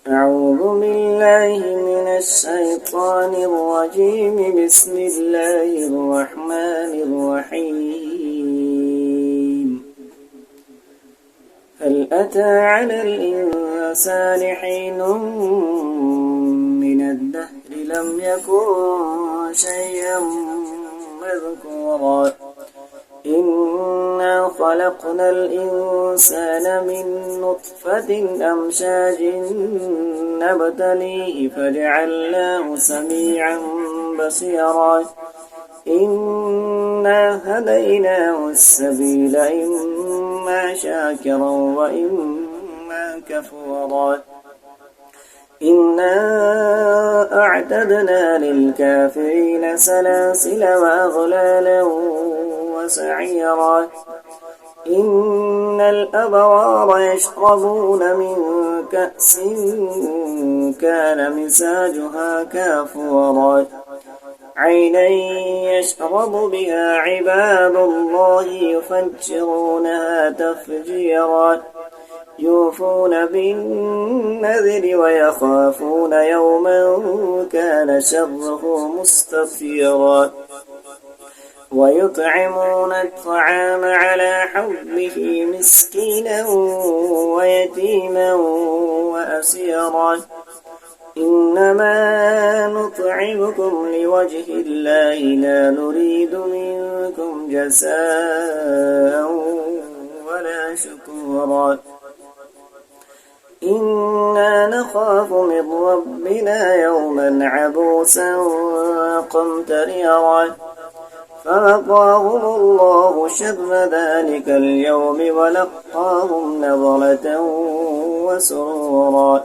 أعوذ بالله من الشيطان الرجيم. بسم الله الرحمن الرحيم. هل أتى على الإنسان حين من الدهر لم يكن شيئا مذكورا إنا خلقنا الإنسان من نطفة أمشاج نبتليه فجعلناه سميعا بصيرا إنا هديناه السبيل إما شاكرا وإما كفورا إنا أعتدنا للكافرين سلاسل وأغلالا وسعيرا إن الأبرار يشربون من كأس كان مزاجها كافورا عينا يشرب بها عباد الله يفجرونها تفجيرا يوفون بالنذر ويخافون يوما كان شره مستطيرا ويطعمون الطعام على حبه مسكينا ويتيما وأسيرا إنما نطعمكم لوجه الله لا نريد منكم جزاء ولا شكورا إنا نخاف من ربنا يوما عبوسا قمطريرا فوقاهم الله شر ذلك اليوم ولقاهم نظرة وسرورا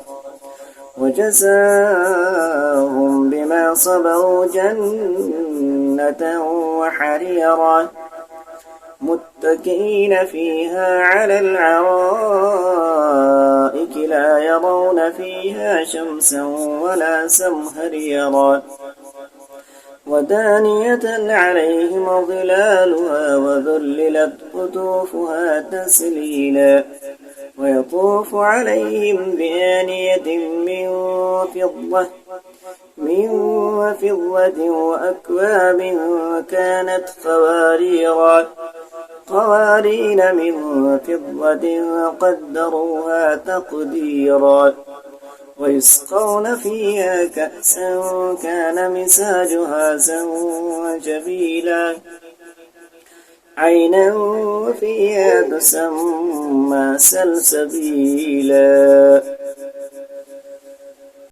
وجزاهم بما صبروا جنة وحريرا متكئين فيها على الأرائك لا يرون فيها شمسا ولا زمهريرا ودانية عليهم ظلالها وذللت قطوفها تسليلا ويطوف عليهم بآنية من فضة وأكواب كانت قوارين من فضة قدروها تقديرا ويسقون فيها كأسا كان مزاجها زنجبيلا عينا فيها تسمى سلسبيلا